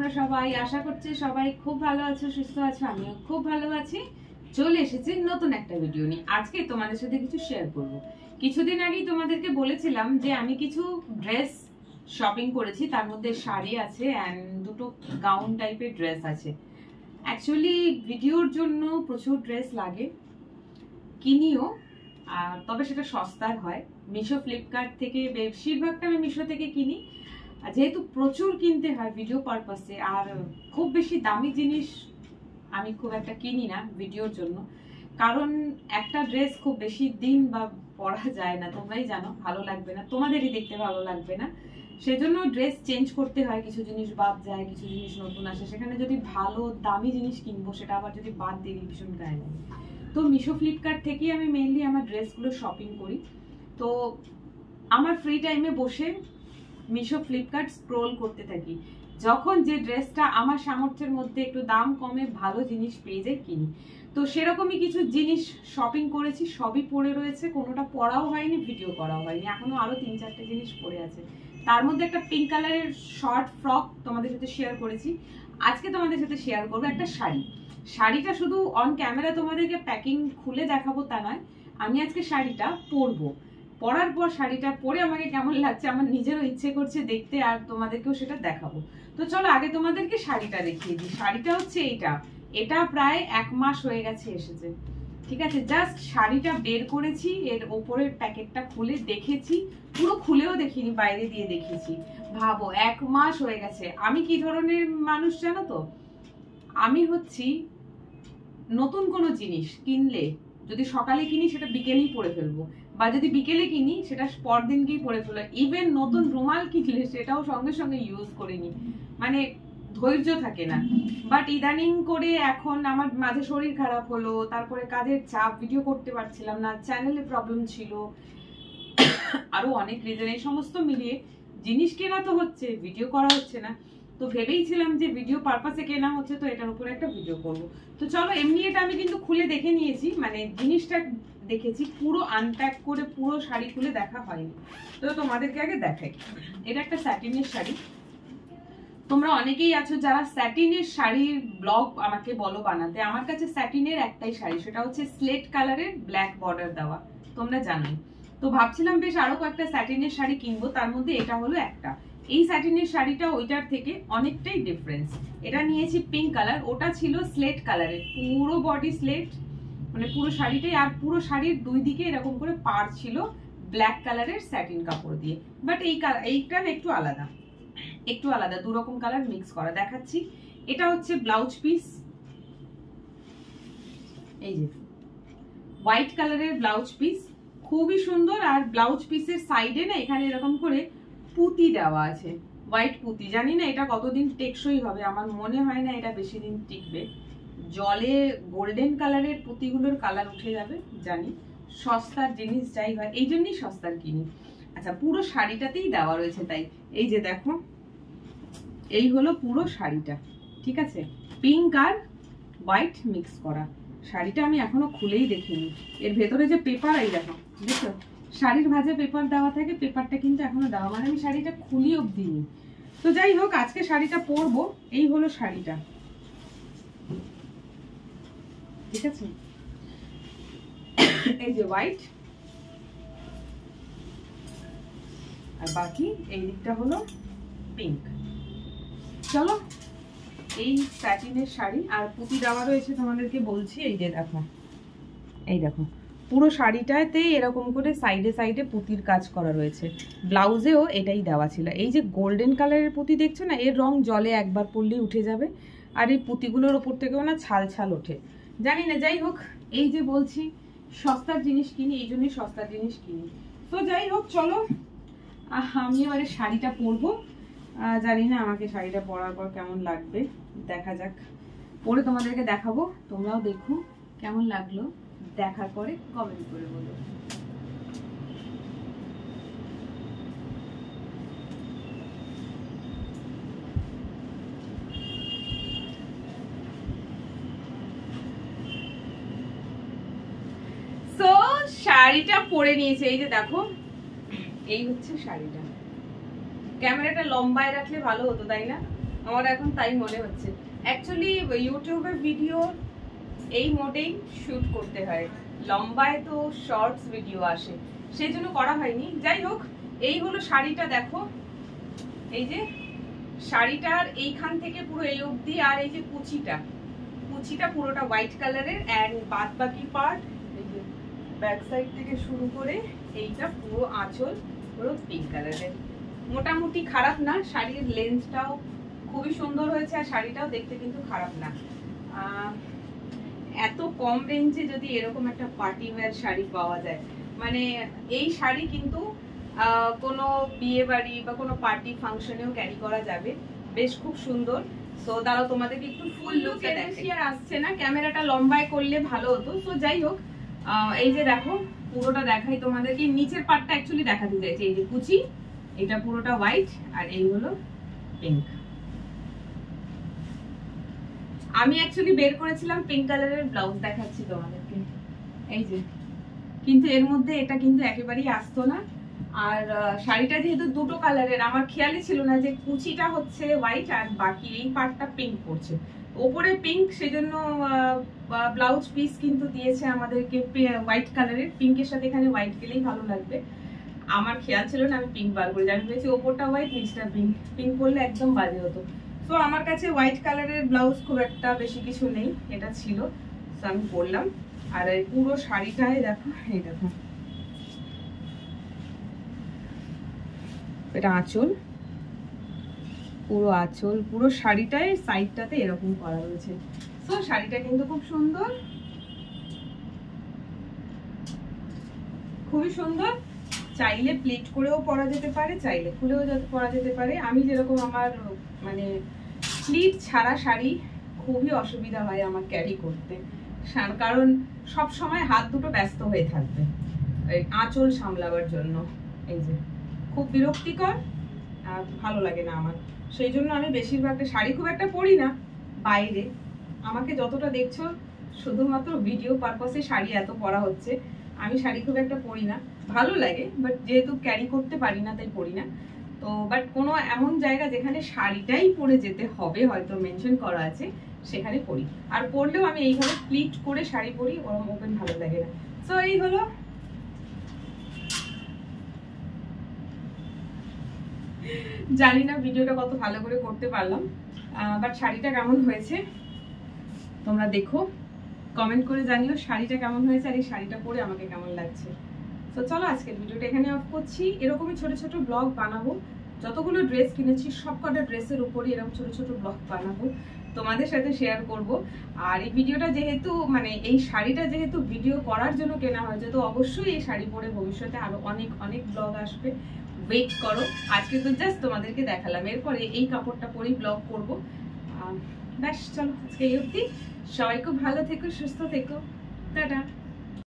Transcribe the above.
তোমরা সবাই? আশা করছি সবাই খুব ভালো আছো, সুস্থ আছো। আমিও খুব ভালো আছি। চলে এসেছি নতুন একটা ভিডিও নিয়ে। আজকে তোমাদের সাথে কিছু শেয়ার করব। কিছুদিন আগেই তোমাদেরকে বলেছিলাম যে আমি কিছু ড্রেস শপিং করেছি, তার মধ্যে শাড়ি আছে এন্ড দুটো গাউন টাইপের ড্রেস আছে। অ্যাকচুয়ালি ভিডিওর জন্য প্রচুর ড্রেস লাগে, কিনিও, তবে সেটা সস্তার হয়। মিশো, ফ্লিপকার্ট থেকে বেশিরভাগটা আমি মিশো থেকে কিনি, যেহেতু প্রচুর কিনতে হয় ভিডিও পারপাসে। আর খুব বেশি দামি জিনিস আমি খুব একটা কিনি না ভিডিওর জন্য, কারণ একটা ড্রেস খুব বেশি দিন বা পরা যায় না, তোমরাই জানো। ভালো লাগবে না, তোমাদেরই দেখতে ভালো লাগবে না। সেজন্য ড্রেস চেঞ্জ করতে হয়, কিছু জিনিস বাদ যায়, কিছু জিনিস নতুন আসে। সেখানে যদি ভালো দামি জিনিস কিনবো, সেটা আবার যদি বাদ দিই ভীষণ গায়ে লাগে। তো মিশো, ফ্লিপকার্ট থেকেই আমি মেইনলি আমার ড্রেসগুলো শপিং করি। তো আমার ফ্রি টাইমে বসে মিশো, ফ্লিপকার্ট স্ক্রোল করতে থাকি। যখন যে ড্রেসটা আমার সামর্থ্যের মধ্যে একটু দাম কমে ভালো জিনিস পেয়ে যাই, কিনি। তো সেরকমই কিছু জিনিস শপিং করেছি, সবই পরে রয়েছে, কোনোটা পরাও হয়নি, ভিডিও করাও হয়নি। এখনো আরো 3-4টে জিনিস পরে আছে। তার মধ্যে একটা পিঙ্ক কালারের শর্ট ফ্রক তোমাদের সাথে শেয়ার করেছি। আজকে তোমাদের সাথে শেয়ার করবো একটা শাড়ি। শাড়িটা শুধু অন ক্যামেরা তোমাদেরকে প্যাকিং খুলে দেখাবো তা নয়, আমি আজকে শাড়িটা পরবো। পরার পর শাড়িটা পরে আমাকে কেমন লাগছে আমার নিজেরও ইচ্ছে করছে দেখতে, আর তোমাদেরকেও সেটা দেখাবো। তো চলো আগে তোমাদেরকে শাড়িটা দেখিয়ে দিই। শাড়িটা হচ্ছে এটা প্রায় 1 মাস হয়ে গেছে এসেছে, ঠিক আছে। জাস্ট শাড়িটা বের করেছি, এর ওপরের প্যাকেটটা খুলে দেখেছি, পুরো খুলেও দেখিনি, বাইরে দিয়ে দেখেছি। ভাবো 1 মাস হয়ে গেছে। আমি কি ধরনের মানুষ জানো তো? আমি হচ্ছি নতুন কোনো জিনিস কিনলে যদি সকালে কিনি সেটা বিকেলেই পরে ফেলবো, বা যদি বিকেলে কিনি সেটা পরদিনকেই পরে ফেলবো। ইভেন নতুন রুমাল কিনলে সেটাও সঙ্গে সঙ্গে ইউজ করে নি, মানে ধৈর্য থাকে না। বাট ইদানিং করে এখন আমার মাঝে শরীর খারাপ হলো, তারপরে কাজের চাপ, ভিডিও করতে পারছিলাম না, চ্যানেলে প্রবলেম ছিল, আরো অনেক রিজন। এই সমস্ত মিলিয়ে জিনিস কেনা তো হচ্ছে, ভিডিও করা হচ্ছে না। তো ভেবেইছিলাম যে ভিডিও পারপাসে কেনা হচ্ছে, তো এটার উপরে একটা ভিডিও করব। তো চলো, এমনি এটা আমি কিন্তু খুলে দেখে নিয়েছি, মানে জিনিসটা দেখেছি, পুরো আনপ্যাক করে পুরো শাড়ি খুলে দেখা হয়নি। তো তোমাদেরকে আগে দেখাই। এটা একটা স্যাটিনের শাড়ি। তোমরা অনেকেই আছো যারা স্যাটিনের শাড়ির ব্লগ আমাকে বলো বানাতে। আমার কাছে স্যাটিনের একটাই শাড়ি, সেটা হচ্ছে স্লেট কালারের ব্ল্যাক বর্ডার দেওয়া, তোমরা জানোই। তো ভাবছিলাম বেশ আরো কয়েকটা স্যাটিনের শাড়ি কিনবো, তার মধ্যে এটা হলো একটা। এই স্যাটিনের শাড়িটা ওইটার থেকে অনেকটাই ডিফারেন্স। এটা নিয়েছি পিঙ্ক কালার, ওটা ছিল স্লেট কালারের, পুরো বডি স্লেট, মানে পুরো শাড়িটাই। আর পুরো শাড়ির দুই দিকে এরকম করে পাড় ছিল ব্ল্যাক কালারের স্যাটিন কাপড় দিয়ে। বাট এইটা একটু আলাদা, একটু আলাদা, দুরকম কালার মিক্স করা। দেখাচ্ছি, এটা হচ্ছে ব্লাউজ পিস, এই যে হোয়াইট কালারের ব্লাউজ পিস, খুবই সুন্দর। আর ব্লাউজ পিসের সাইডে না এখানে এরকম করে পুঁতি দেওয়া আছে, হোয়াইট পুঁতি। জানি না এটা কতদিন টেকসই হবে, আমার মনে হয় না এটা বেশি দিন টিকবে। জলে গোল্ডেন কালারের পুঁতিগুলোর কালার উঠে যাবে জানি। সস্তার জিনিস যাই হয়, এই জন্যই সস্তার কিনি। আচ্ছা, পুরো শাড়িটাতেই দেওয়া রয়েছে, তাই এই যে দেখো, এই হলো পুরো শাড়িটা, ঠিক আছে। পিঙ্ক আর হোয়াইট মিক্স করা শাড়িটা। আমি এখনো খুলেই দেখিনি। এর ভেতরে যে পেপার, এই দেখো, দেখো শাড়ির ভাঁজে পেপার দেওয়া থাকে, পেপারটা কিন্তু এখনো দেওয়া, মানে আমি শাড়িটা খুলি অবধি নি। তো যাই হোক, আজকে শাড়িটা পরবো। এই হলো শাড়িটা, ঠিক আছে। এই যে হোয়াইট, আর বাকি এই দিকটা হলো পিঙ্ক। চলো, এই স্যাটিনের শাড়ি আর পুঁতি দেওয়া রয়েছে তোমাদেরকে বলছি। এই যে দেখো, এই দেখো পুরো শাড়িটাতে এরকম করে সাইডে সাইডে পুঁতির কাজ করা রয়েছে। ব্লাউজেও এটাই দেওয়া ছিল। এই যে গোল্ডেন কালারের পুঁতি দেখছো না, এর রং জলে একবার পরলেই উঠে যাবে। আর এই পুঁতিগুলোর ওপর থেকেও না ছাল ছাল ওঠে, জানি না। যাই হোক, এই যে বলছি সস্তার জিনিস কিনি, এই জন্যই সস্তার জিনিস কিনি। তো যাই হোক, চলো আমি এবারে শাড়িটা পরবো। জানি না আমাকে শাড়িটা পরার পর কেমন লাগবে, দেখা যাক। পরে তোমাদেরকে দেখাবো, তোমরাও দেখো কেমন লাগলো। দেখার পরে কমেন্ট করে বলো। সো শাড়িটা পরে নিয়েছে, এই যে দেখো, এই হচ্ছে শাড়িটা। ক্যামেরাটা লম্বায় রাখলে ভালো হতো, তাই না? আমার এখন তাই মনে হচ্ছে। অ্যাকচুয়ালি ইউটিউবের ভিডিও এই মোডেই শুট করতে হয়, লম্বায় তো শর্টস ভিডিও আসে, সেই জন্য করা হয়নি। যাই হোক, এই হলো শাড়িটা। দেখো এই যে শাড়িটার এইখান থেকে পুরো এই অবধি, আর এই যে কুচিটা পুরোটা হোয়াইট কালারের, এন্ড বাদ বাকি পার্ট এই যে ব্যাক সাইড থেকে শুরু করে এইটা পুরো আঁচল পুরো পিঙ্ক কালারের। মোটামুটি খারাপ না, শাড়ির লেন্থটাও খুবই সুন্দর হয়েছে, আর শাড়িটাও দেখতে কিন্তু খারাপ না। এত কম রেঞ্জে যদি এরকম একটা পার্টি ওয়্যার শাড়ি পাওয়া যায়, মানে এই শাড়ি কিন্তু কোনো বিয়ে বাড়ি বা কোনো পার্টি ফাংশনেও ক্যারি করা যাবে, বেশ খুব সুন্দর। সো দাঁড়াও তোমাদেরকে একটু ফুল লুকটা দেখাই। আর আসছে না, ক্যামেরাটা লম্বায় করলে ভালো হতো। সো যাই হোক, এই যে দেখো পুরোটা দেখাই তোমাদেরকে। নিচের পার্টটা অ্যাকচুয়ালি দেখাতে চাইছি। এই যে কুচি, এটা পুরোটা হোয়াইট, আর এই হলো পিঙ্ক। আমি অ্যাকচুয়ালি বের করেছিলাম পিঙ্ক কালারের ব্লাউজ, দেখাচ্ছি তোমাদেরকে। এই যে, কিন্তু এর মধ্যে এটা কিন্তু একেবারেই আসতো না। আর শাড়িটা যেহেতু দুটো কালারের, আমার খেয়ালই ছিল না যে কুচিটা হচ্ছে হোয়াইট আর বাকি এই পার্টটা পিঙ্ক পড়ছে। ওপরে পিঙ্ক, সেজন্য ব্লাউজ পিস কিন্তু দিয়েছে আমাদেরকে হোয়াইট কালারের। পিঙ্কের সাথে এখানে হোয়াইট গেলেই ভালো লাগবে। আমার খেয়াল ছিল না, আমি পিঙ্ক বার করে, আমি ভেবেছি ওপরটা হোয়াইট নিচটা পিঙ্ক, পিঙ্ক করলে একদম বাজে হতো। তো আমার কাছে হোয়াইট কালারের ব্লাউজ খুব একটা বেশি কিছু নেই, এটা ছিল, তো আমি পরলাম। আর এই পুরো শাড়িটায় দেখো, এই দেখো এটা আঁচল, পুরো আঁচল, পুরো শাড়িটায় সাইডটাতে এরকম করা রয়েছে। তো শাড়িটা কিন্তু খুব সুন্দর, খুবই সুন্দর। চাইলে প্লেট করেও পরা যেতে পারে, চাইলে খুলেও পরা যেতে পারে। আমি যেরকম, আমার মানে প্লিট ছাড়া শাড়ি খুবই অসুবিধা হয় আমার ক্যারি করতে, কারণ সব সময় হাত দুটো ব্যস্ত হয়ে থাকবে এই আঁচল সামলাবার জন্য। এই যে খুব বিরক্তিকর, আর ভালো লাগে না আমার। সেই জন্য আমি বেশিরভাগটা শাড়ি খুব একটা পরি না বাইরে। আমাকে যতটা দেখছো শুধুমাত্র ভিডিও পারপাসে শাড়ি এত পরা হচ্ছে, আমি শাড়ি খুব একটা পরি না। ভালো লাগে, বাট যেহেতু ক্যারি করতে পারি না তাই পরি না। তো বাট কোনো এমন জায়গা যেখানে শাড়িটাই পরে যেতে হবে, হয়তো মেনশন করা আছে, সেখানে পরি। আর পরলেও আমি এইভাবে প্লিট করে শাড়ি পরি, ওরকম ওপেন ভালো লাগে না। সো এই হলো, জানি না ভিডিওটা কত ভালো করে করতে পারলাম, বাট শাড়িটা কেমন হয়েছে তোমরা দেখো, কমেন্ট করে জানিও শাড়িটা কেমন হয়েছে, আর এই শাড়িটা পরে আমাকে কেমন লাগছে। তো চলো আজকের ভিডিওটা এখানে অফ করছি। এরকমই ছোট ছোট ব্লগ বানাবো, যতগুলো ড্রেস কিনেছি সব কটা ড্রেসের উপরই এরকম ছোট ছোট ব্লগ বানাবো, তোমাদের সাথে শেয়ার করব। আর এই ভিডিওটা যেহেতু, মানে এই শাড়িটা যেহেতু ভিডিও করার জন্য কেনা হয়েছে, তো অবশ্যই এই শাড়ি পরে ভবিষ্যতে আরো অনেক অনেক ব্লগ আসবে, ওয়েট করো। আজকে তো জাস্ট তোমাদেরকে দেখালাম, এরপরে এই কাপড়টা পরেই ব্লগ করব। ব্যাস চলো আজকে এই অবধি, সবাই খুব ভালো থেকো, সুস্থ থেকো, টাটা।